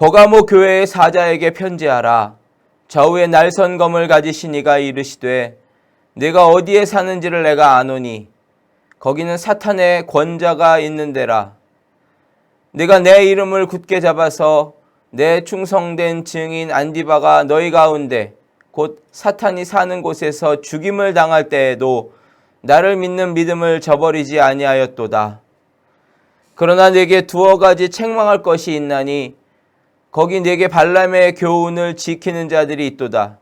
버가모 교회의 사자에게 편지하라. 좌우에 날선 검을 가지신 이가 이르시되 내가 어디에 사는지를 내가 아노니 거기는 사탄의 권자가 있는 데라. 내가 내 이름을 굳게 잡아서 내 충성된 증인 안디바가 너희 가운데 곧 사탄이 사는 곳에서 죽임을 당할 때에도 나를 믿는 믿음을 저버리지 아니하였도다. 그러나 내게 두어 가지 책망할 것이 있나니 거기 내게 발람의 교훈을 지키는 자들이 있도다.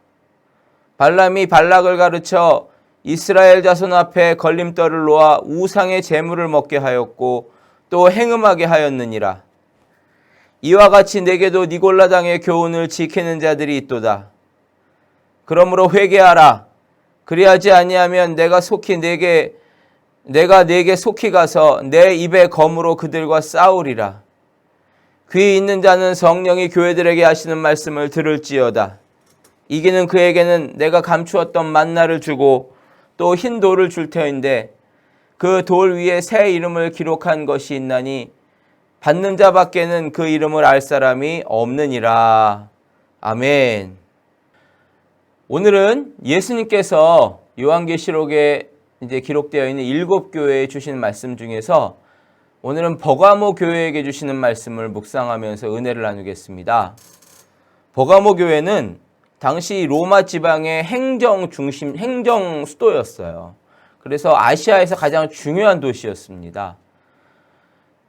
발람이 발락을 가르쳐 이스라엘 자손 앞에 걸림돌을 놓아 우상의 제물을 먹게 하였고 또 행음하게 하였느니라. 이와 같이 내게도 니골라당의 교훈을 지키는 자들이 있도다. 그러므로 회개하라. 그리하지 아니하면 내가 내게 속히 가서 내 입의 검으로 그들과 싸우리라. 귀 있는 자는 성령이 교회들에게 하시는 말씀을 들을지어다. 이기는 그에게는 내가 감추었던 만나를 주고 또 흰 돌을 줄 터인데 그 돌 위에 새 이름을 기록한 것이 있나니 받는 자밖에는 그 이름을 알 사람이 없느니라. 아멘. 오늘은 예수님께서 요한계시록에 이제 기록되어 있는 7교회에 주시는 말씀 중에서 오늘은 버가모 교회에게 주시는 말씀을 묵상하면서 은혜를 나누겠습니다. 버가모 교회는 당시 로마 지방의 행정 수도였어요. 그래서 아시아에서 가장 중요한 도시였습니다.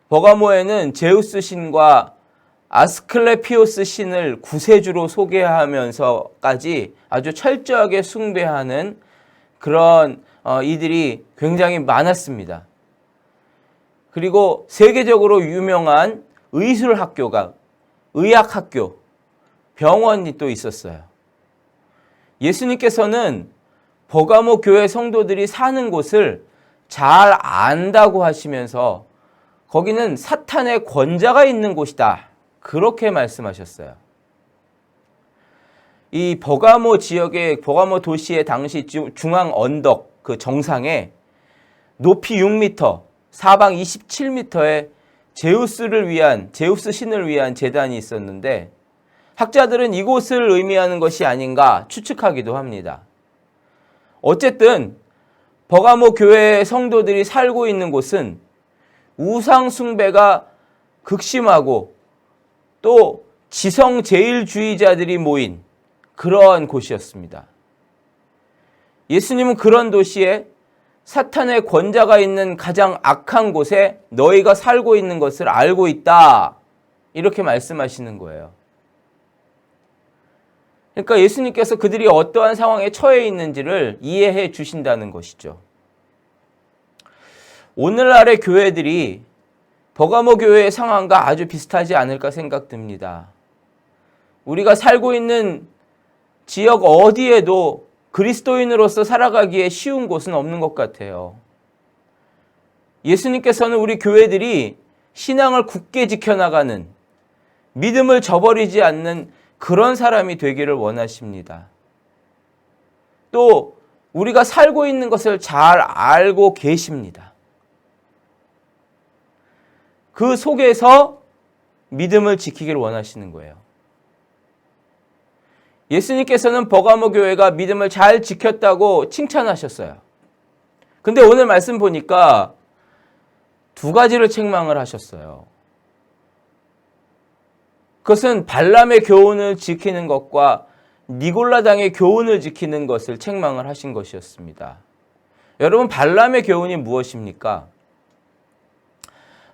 버가모에는 제우스 신과 아스클레피오스 신을 구세주로 소개하면서까지 아주 철저하게 숭배하는 그런 이들이 굉장히 많았습니다. 그리고 세계적으로 유명한 의술학교가, 의학학교, 병원이 또 있었어요. 예수님께서는 버가모 교회 성도들이 사는 곳을 잘 안다고 하시면서 거기는 사탄의 권자가 있는 곳이다. 그렇게 말씀하셨어요. 이 버가모 지역의 버가모 도시의 당시 중앙 언덕 그 정상에 높이 6m, 사방 27m의 제우스 신을 위한 제단이 있었는데 학자들은 이곳을 의미하는 것이 아닌가 추측하기도 합니다. 어쨌든 버가모 교회 성도들이 살고 있는 곳은 우상 숭배가 극심하고 또 지성제일주의자들이 모인 그러한 곳이었습니다. 예수님은 그런 도시에 사탄의 권자가 있는 가장 악한 곳에 너희가 살고 있는 것을 알고 있다. 이렇게 말씀하시는 거예요. 그러니까 예수님께서 그들이 어떠한 상황에 처해 있는지를 이해해 주신다는 것이죠. 오늘날의 교회들이 버가모 교회의 상황과 아주 비슷하지 않을까 생각됩니다. 우리가 살고 있는 지역 어디에도 그리스도인으로서 살아가기에 쉬운 곳은 없는 것 같아요. 예수님께서는 우리 교회들이 신앙을 굳게 지켜나가는, 믿음을 저버리지 않는 그런 사람이 되기를 원하십니다. 또 우리가 살고 있는 것을 잘 알고 계십니다. 그 속에서 믿음을 지키기를 원하시는 거예요. 예수님께서는 버가모 교회가 믿음을 잘 지켰다고 칭찬하셨어요. 근데 오늘 말씀 보니까 두 가지를 책망을 하셨어요. 그것은 발람의 교훈을 지키는 것과 니골라당의 교훈을 지키는 것을 책망을 하신 것이었습니다. 여러분, 발람의 교훈이 무엇입니까?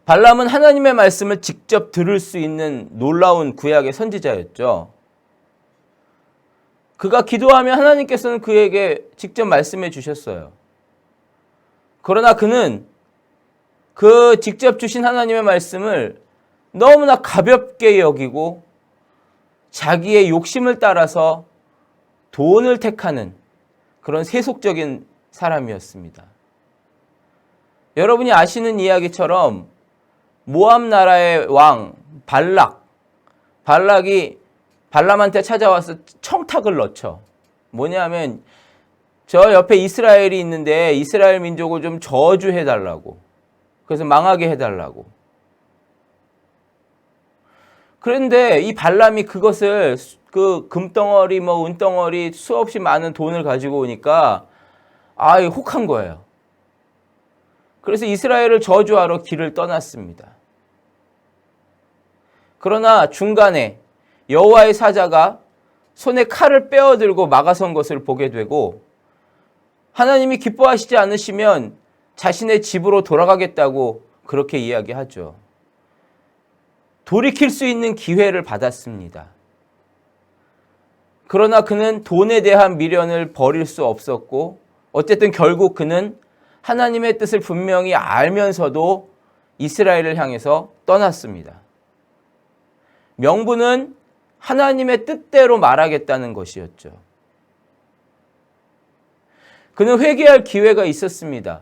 발람은 하나님의 말씀을 직접 들을 수 있는 놀라운 구약의 선지자였죠. 그가 기도하면 하나님께서는 그에게 직접 말씀해 주셨어요. 그러나 그는 그 직접 주신 하나님의 말씀을 너무나 가볍게 여기고 자기의 욕심을 따라서 돈을 택하는 그런 세속적인 사람이었습니다. 여러분이 아시는 이야기처럼 모압 나라의 왕 발락이 발람한테 찾아와서 청탁을 넣죠. 뭐냐면 저 옆에 이스라엘이 있는데 이스라엘 민족을 좀 저주해달라고. 그래서 망하게 해달라고. 그런데 이 발람이 그것을 그 금덩어리 뭐 은덩어리 수없이 많은 돈을 가지고 오니까 혹한 거예요. 그래서 이스라엘을 저주하러 길을 떠났습니다. 그러나 중간에 여호와의 사자가 손에 칼을 빼어들고 막아선 것을 보게 되고, 하나님이 기뻐하시지 않으시면 자신의 집으로 돌아가겠다고 그렇게 이야기하죠. 돌이킬 수 있는 기회를 받았습니다. 그러나 그는 돈에 대한 미련을 버릴 수 없었고, 어쨌든 결국 그는 하나님의 뜻을 분명히 알면서도 이스라엘을 향해서 떠났습니다. 명분은 하나님의 뜻대로 말하겠다는 것이었죠. 그는 회개할 기회가 있었습니다.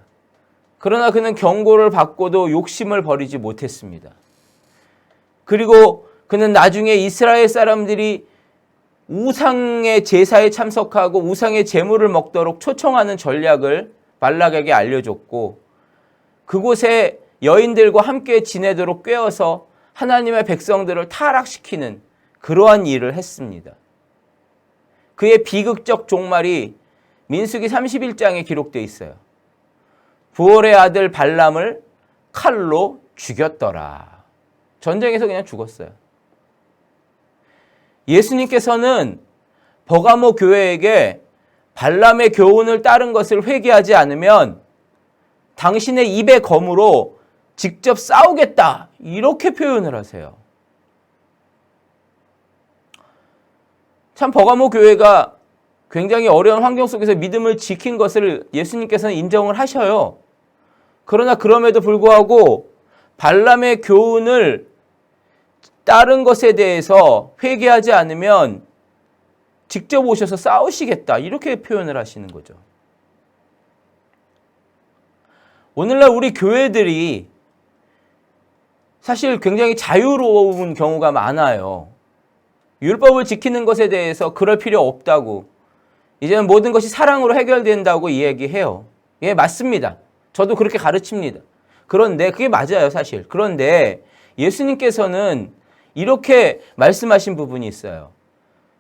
그러나 그는 경고를 받고도 욕심을 버리지 못했습니다. 그리고 그는 나중에 이스라엘 사람들이 우상의 제사에 참석하고 우상의 제물을 먹도록 초청하는 전략을 발락에게 알려줬고, 그곳에 여인들과 함께 지내도록 꾀어서 하나님의 백성들을 타락시키는 그러한 일을 했습니다. 그의 비극적 종말이 민수기 31장에 기록되어 있어요. 부올의 아들 발람을 칼로 죽였더라. 전쟁에서 그냥 죽었어요. 예수님께서는 버가모 교회에게 발람의 교훈을 따른 것을 회개하지 않으면 당신의 입의 검으로 직접 싸우겠다, 이렇게 표현을 하세요. 참 버가모 교회가 굉장히 어려운 환경 속에서 믿음을 지킨 것을 예수님께서는 인정을 하셔요. 그러나 그럼에도 불구하고 발람의 교훈을 따른 것에 대해서 회개하지 않으면 직접 오셔서 싸우시겠다, 이렇게 표현을 하시는 거죠. 오늘날 우리 교회들이 사실 굉장히 자유로운 경우가 많아요. 율법을 지키는 것에 대해서 그럴 필요 없다고, 이제는 모든 것이 사랑으로 해결된다고 이야기해요. 예, 맞습니다. 저도 그렇게 가르칩니다. 그런데 그게 맞아요, 사실. 그런데 예수님께서는 이렇게 말씀하신 부분이 있어요.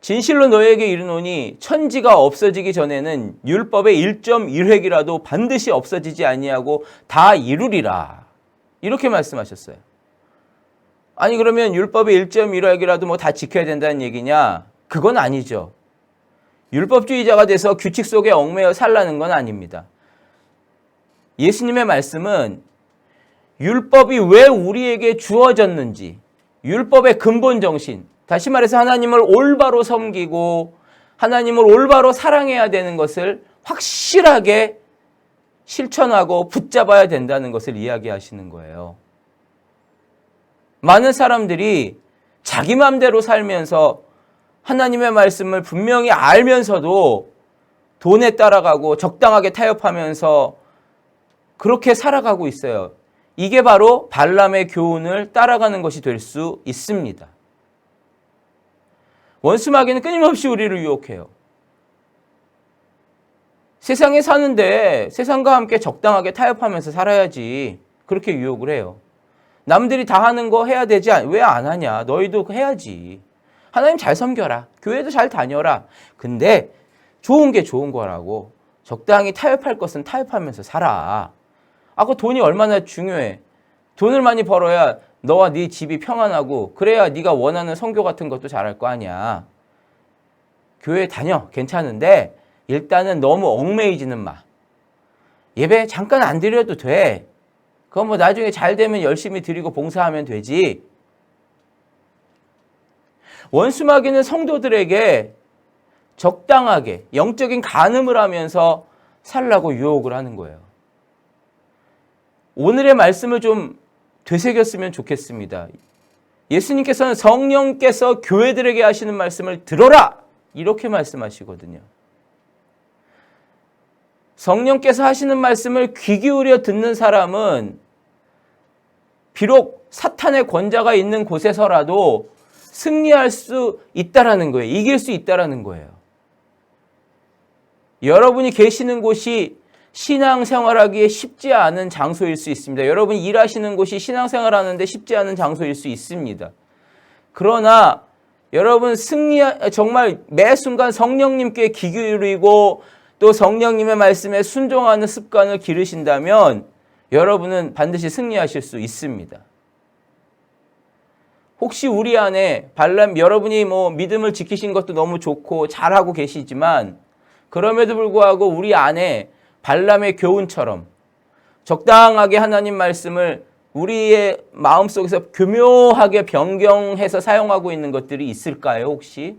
진실로 너에게 이르노니 천지가 없어지기 전에는 율법의 1.1획이라도 반드시 없어지지 아니하고 다 이루리라, 이렇게 말씀하셨어요. 아니 그러면 율법의 1.1획이라도 뭐 다 지켜야 된다는 얘기냐? 그건 아니죠. 율법주의자가 돼서 규칙 속에 얽매여 살라는 건 아닙니다. 예수님의 말씀은 율법이 왜 우리에게 주어졌는지, 율법의 근본 정신, 다시 말해서 하나님을 올바로 섬기고 하나님을 올바로 사랑해야 되는 것을 확실하게 실천하고 붙잡아야 된다는 것을 이야기하시는 거예요. 많은 사람들이 자기 마음대로 살면서 하나님의 말씀을 분명히 알면서도 돈에 따라가고 적당하게 타협하면서 그렇게 살아가고 있어요. 이게 바로 발람의 교훈을 따라가는 것이 될 수 있습니다. 원수마귀는 끊임없이 우리를 유혹해요. 세상에 사는데 세상과 함께 적당하게 타협하면서 살아야지, 그렇게 유혹을 해요. 남들이 다 하는 거 해야 되지, 왜 안 하냐? 너희도 해야지. 하나님 잘 섬겨라. 교회도 잘 다녀라. 근데 좋은 게 좋은 거라고. 적당히 타협할 것은 타협하면서 살아. 그 돈이 얼마나 중요해. 돈을 많이 벌어야 너와 네 집이 평안하고, 그래야 네가 원하는 선교 같은 것도 잘할 거 아니야. 교회 다녀. 괜찮은데 일단은 너무 얽매이지는 마. 예배 잠깐 안 드려도 돼. 그건 뭐 나중에 잘 되면 열심히 드리고 봉사하면 되지. 원수마귀는 성도들에게 적당하게 영적인 간음을 하면서 살라고 유혹을 하는 거예요. 오늘의 말씀을 좀 되새겼으면 좋겠습니다. 예수님께서는 성령께서 교회들에게 하시는 말씀을 들어라, 이렇게 말씀하시거든요. 성령께서 하시는 말씀을 귀 기울여 듣는 사람은 비록 사탄의 권자가 있는 곳에서라도 승리할 수 있다라는 거예요. 이길 수 있다라는 거예요. 여러분이 계시는 곳이 신앙생활하기에 쉽지 않은 장소일 수 있습니다. 여러분이 일하시는 곳이 신앙생활하는데 쉽지 않은 장소일 수 있습니다. 그러나 여러분 정말 매 순간 성령님께 귀 기울이고 또 성령님의 말씀에 순종하는 습관을 기르신다면 여러분은 반드시 승리하실 수 있습니다. 혹시 우리 안에 여러분이 믿음을 지키신 것도 너무 좋고 잘하고 계시지만 그럼에도 불구하고 우리 안에 발람의 교훈처럼 적당하게 하나님 말씀을 우리의 마음속에서 교묘하게 변경해서 사용하고 있는 것들이 있을까요, 혹시?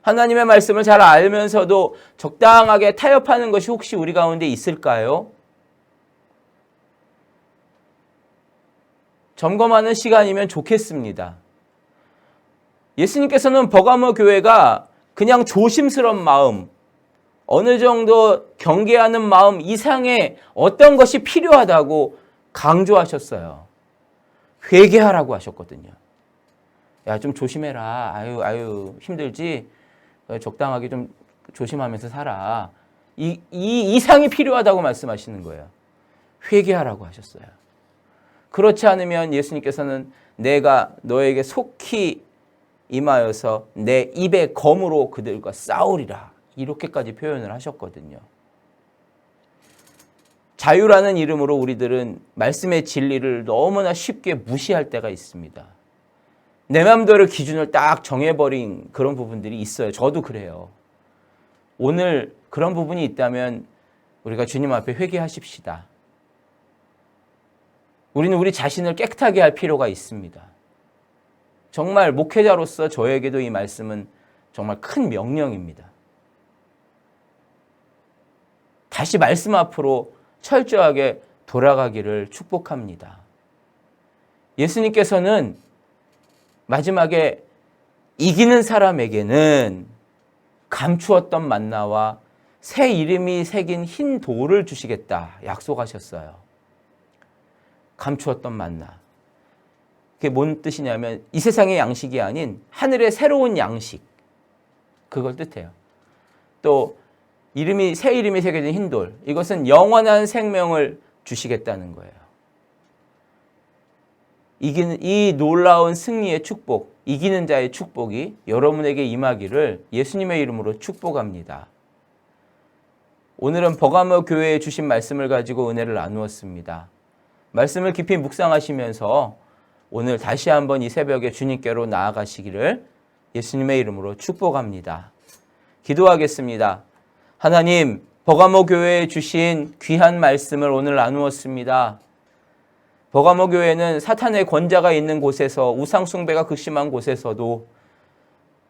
하나님의 말씀을 잘 알면서도 적당하게 타협하는 것이 혹시 우리 가운데 있을까요? 점검하는 시간이면 좋겠습니다. 예수님께서는 버가모 교회가 그냥 조심스러운 마음, 어느 정도 경계하는 마음 이상의 어떤 것이 필요하다고 강조하셨어요. 회개하라고 하셨거든요. 야, 좀 조심해라. 아유, 힘들지? 적당하게 좀 조심하면서 살아. 이 이상이 필요하다고 말씀하시는 거예요. 회개하라고 하셨어요. 그렇지 않으면 예수님께서는 내가 너에게 속히 임하여서 내 입의 검으로 그들과 싸우리라. 이렇게까지 표현을 하셨거든요. 자유라는 이름으로 우리들은 말씀의 진리를 너무나 쉽게 무시할 때가 있습니다. 내 마음대로 기준을 딱 정해버린 그런 부분들이 있어요. 저도 그래요. 오늘 그런 부분이 있다면 우리가 주님 앞에 회개하십시다. 우리는 우리 자신을 깨끗하게 할 필요가 있습니다. 정말 목회자로서 저에게도 이 말씀은 정말 큰 명령입니다. 다시 말씀 앞으로 철저하게 돌아가기를 축복합니다. 예수님께서는 마지막에 이기는 사람에게는 감추었던 만나와 새 이름이 새긴 흰 돌을 주시겠다 약속하셨어요. 감추었던 만나. 그게 뭔 뜻이냐면 이 세상의 양식이 아닌 하늘의 새로운 양식. 그걸 뜻해요. 또 새 이름이 새겨진 흰 돌. 이것은 영원한 생명을 주시겠다는 거예요. 이 놀라운 승리의 축복, 이기는 자의 축복이 여러분에게 임하기를 예수님의 이름으로 축복합니다. 오늘은 버가모 교회에 주신 말씀을 가지고 은혜를 나누었습니다. 말씀을 깊이 묵상하시면서 오늘 다시 한번 이 새벽에 주님께로 나아가시기를 예수님의 이름으로 축복합니다. 기도하겠습니다. 하나님, 버가모 교회에 주신 귀한 말씀을 오늘 나누었습니다. 버가모 교회는 사탄의 권자가 있는 곳에서 우상 숭배가 극심한 곳에서도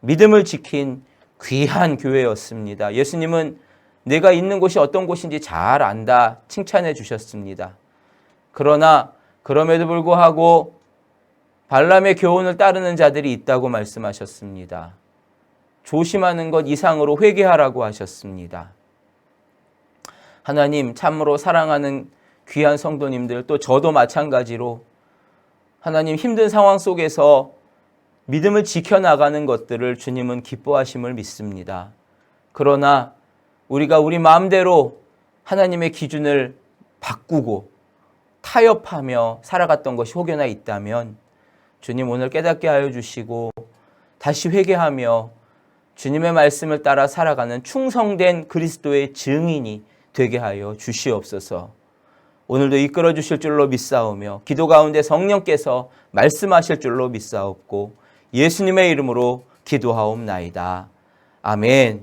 믿음을 지킨 귀한 교회였습니다. 예수님은 내가 있는 곳이 어떤 곳인지 잘 안다 칭찬해 주셨습니다. 그러나 그럼에도 불구하고 발람의 교훈을 따르는 자들이 있다고 말씀하셨습니다. 조심하는 것 이상으로 회개하라고 하셨습니다. 하나님, 참으로 사랑하는 귀한 성도님들, 또 저도 마찬가지로 하나님 힘든 상황 속에서 믿음을 지켜나가는 것들을 주님은 기뻐하심을 믿습니다. 그러나 우리가 우리 마음대로 하나님의 기준을 바꾸고 타협하며 살아갔던 것이 혹여나 있다면 주님 오늘 깨닫게 하여 주시고 다시 회개하며 주님의 말씀을 따라 살아가는 충성된 그리스도의 증인이 되게 하여 주시옵소서. 오늘도 이끌어 주실 줄로 믿사오며 기도 가운데 성령께서 말씀하실 줄로 믿사옵고 예수님의 이름으로 기도하옵나이다. 아멘.